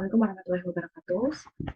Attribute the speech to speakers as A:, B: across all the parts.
A: Assalamualaikum warahmatullahi wabarakatuh.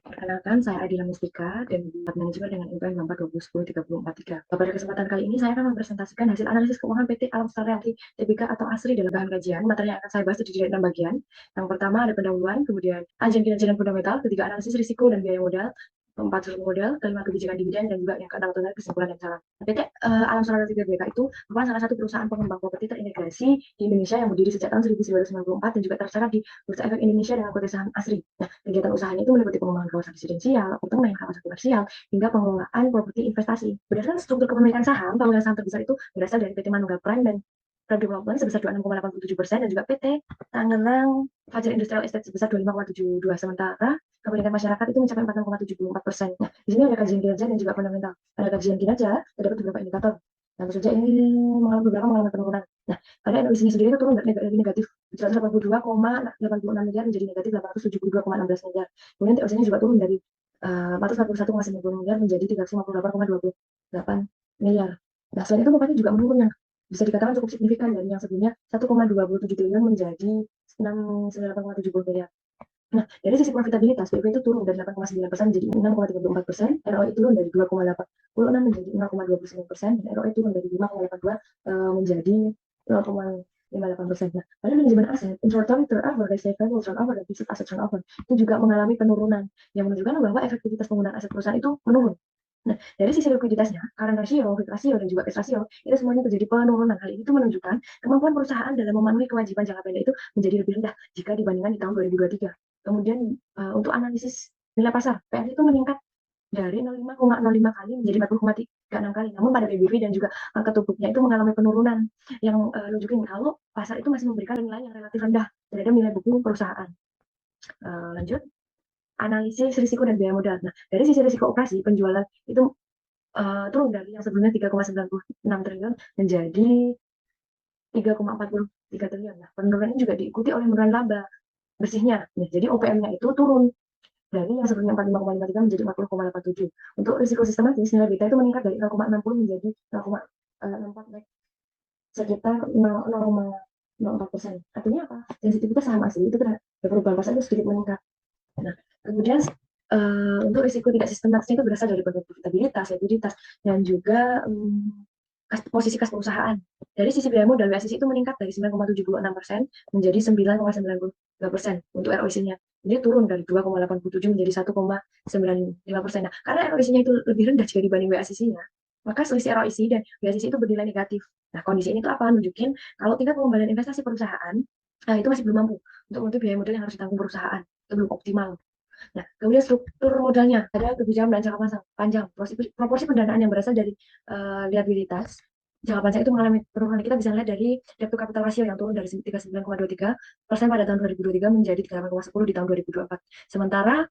A: Perkenalkan, saya Adila Mustika dan di manajemen dengan IPM 2010-3043. Pada kesempatan kali ini, saya akan mempresentasikan hasil analisis keuangan PT Alam Star Realty Tbk atau ASRI dalam bahan kajian. Materi yang akan saya bahas terdiri dari 6 bagian. Yang pertama ada pendahuluan, kemudian kajian kinerja dan fundamental, ketiga analisis risiko dan biaya modal, keempat struktur modal, kelima kebijakan dividen, dan juga yang keenam adalah kesimpulan dan saran. PT Alam Star Realty Tbk itu merupakan salah satu perusahaan pengembang properti terintegrasi di Indonesia yang berdiri sejak tahun 1994 dan juga tercatat di Bursa Efek Indonesia dengan kode saham ASRI. Nah, kegiatan usahanya itu meliputi pengembangan kawasan residensial, apartemen, kawasan komersial, hingga pengelolaan properti investasi. Berdasarkan struktur kepemilikan saham, pemegang saham terbesar itu berasal dari PT Manunggal Prime dan Prime Development sebesar 26,87% dan juga PT Tangerang Fajar Industrial Estate sebesar 25,72%. Sementara kepemilikan masyarakat itu mencapai 46,74%. Nah, di sini ada kajian kinerja dan juga fundamental. Pada kajian kinerja, terdapat beberapa indikator. Tentu saja ini mengalami penurunan. Nah, pada ROIC-nya sendiri itu turun dari negatif 182,86 miliar menjadi negatif 872,16 miliar. Kemudian TOC-nya juga turun dari 441,90 miliar menjadi 358,28 miliar. Nah, selain itu bupati juga menurun yang bisa dikatakan cukup signifikan dari yang sebelumnya 1,27 triliun menjadi 9,70 miliar. Nah, dari sisi profitabilitas, BIP itu turun dari 8,9% menjadi 6,34%, ROE turun dari 2,86 menjadi 0,29%, dan ROE turun dari 5,82 menjadi 0,58%. Nah, pada manajemen aset, inventory turnover, receivable turnover, dan fixed asset turnover itu juga mengalami penurunan yang menunjukkan bahwa efektivitas penggunaan aset perusahaan itu menurun. Nah, dari sisi likuiditasnya, current ratio, quick ratio, dan juga cash ratio, itu semuanya terjadi penurunan. Hal ini itu menunjukkan kemampuan perusahaan dalam memenuhi kewajiban jangka pendek itu menjadi lebih rendah jika dibandingkan di tahun 2023. Kemudian untuk analisis nilai pasar, PR itu meningkat dari 05,05 kali menjadi 40,36 kali. Namun pada PBV dan juga angka tubuhnya itu mengalami penurunan yang nunjukin kalau pasar itu masih memberikan nilai yang relatif rendah terhadap nilai buku perusahaan. Lanjut, analisis risiko dan biaya modal. Nah, dari sisi risiko operasi, penjualan itu turun dari yang sebelumnya 3,96 triliun menjadi 3,43 triliun. Nah, penurunan ini juga diikuti oleh penurunan laba bersihnya. Nah, jadi OPM-nya itu turun dari yang sebelumnya 45,53 menjadi 40,87. Untuk risiko sistematis, nilai beta itu meningkat dari 0,60 menjadi 0,64, naik sekitar 0,04%. Artinya apa? Sensitivitas saham asli itu terhadap perubahan pasar itu sedikit meningkat. Nah, kemudian untuk risiko tidak sistematis itu berasal dari profitabilitas, likuiditas, dan juga posisi kas perusahaan. Dari sisi biaya modal, WACC itu meningkat dari 9,76% menjadi 9,92% untuk ROIC-nya. Jadi turun dari 2,87 menjadi 1,95%. Nah, karena ROIC-nya itu lebih rendah jika dibanding WACC-nya, maka selisih ROIC dan WACC itu bernilai negatif. Nah, kondisi ini tuh apa? Nunjukin kalau tingkat pengembalian investasi perusahaan, itu masih belum mampu untuk menutup biaya modal yang harus ditanggung perusahaan. Itu belum optimal. Nah, kemudian struktur modalnya ada kebijakan dan jangka panjang. Proporsi pendanaan yang berasal dari liabilitas jangka panjang itu mengalami penurunan. Kita bisa lihat dari debt to capital ratio yang turun dari 39,23% pada tahun 2023 menjadi 38,10 di tahun 2024. Sementara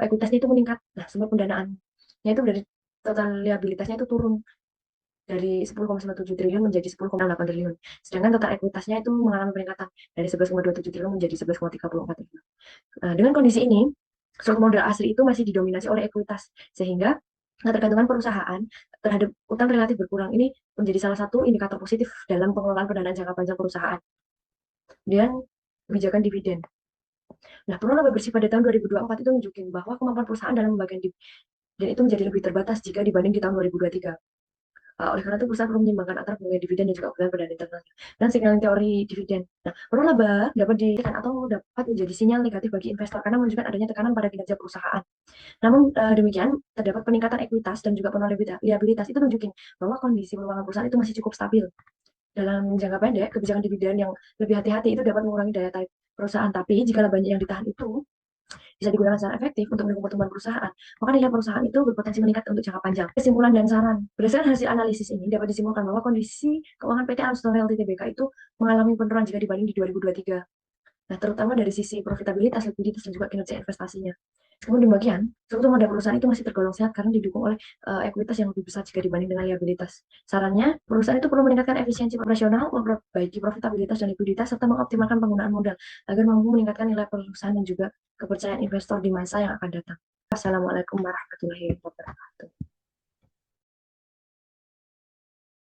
A: ekuitasnya itu meningkat. Nah, sumber pendanaannya itu dari total liabilitasnya itu turun dari 10,97 triliun menjadi 10,8 triliun. Sedangkan total ekuitasnya itu mengalami peningkatan dari 11,27 triliun menjadi 11,34 triliun. Nah, dengan kondisi ini, struktur modal asli itu masih didominasi oleh ekuitas, sehingga ketergantungan perusahaan terhadap utang relatif berkurang. Ini menjadi salah satu indikator positif dalam pengelolaan pendanaan jangka panjang perusahaan. Dan kebijakan dividen. Nah, pengelolaan bersih pada tahun 2024 itu menunjukkan bahwa kemampuan perusahaan dalam membagikan dividen itu menjadi lebih terbatas jika dibanding di tahun 2023. Oleh karena itu, perusahaan perlu menyimbangkan antara pemberian dividen dan juga pemberian pendanaan internalnya. Dan signaling teori dividen. Nah, pengelola laba dapat ditekan atau dapat menjadi sinyal negatif bagi investor karena menunjukkan adanya tekanan pada kinerja perusahaan. Namun demikian, terdapat peningkatan ekuitas dan juga penurunan liabilitas itu menunjukkan bahwa kondisi keuangan perusahaan itu masih cukup stabil. Dalam jangka pendek, kebijakan dividen yang lebih hati-hati itu dapat mengurangi daya tarik perusahaan. Tapi jika labanya yang ditahan itu bisa digunakan secara efektif untuk mendukung pertumbuhan perusahaan, maka nilai perusahaan itu berpotensi meningkat untuk jangka panjang. Kesimpulan dan saran. Berdasarkan hasil analisis ini dapat disimpulkan bahwa kondisi keuangan PT Alam Star Realty Tbk itu mengalami penurunan jika dibanding di 2023. Nah, terutama dari sisi profitabilitas, likuiditas, dan juga kinerja investasinya. Namun demikian, struktur modal perusahaan itu masih tergolong sehat karena didukung oleh ekuitas yang lebih besar jika dibanding dengan liabilitas. Sarannya, perusahaan itu perlu meningkatkan efisiensi operasional, memperbaiki profitabilitas dan likuiditas, serta mengoptimalkan penggunaan modal agar mampu meningkatkan nilai perusahaan dan juga kepercayaan investor di masa yang akan datang. Wassalamualaikum warahmatullahi wabarakatuh.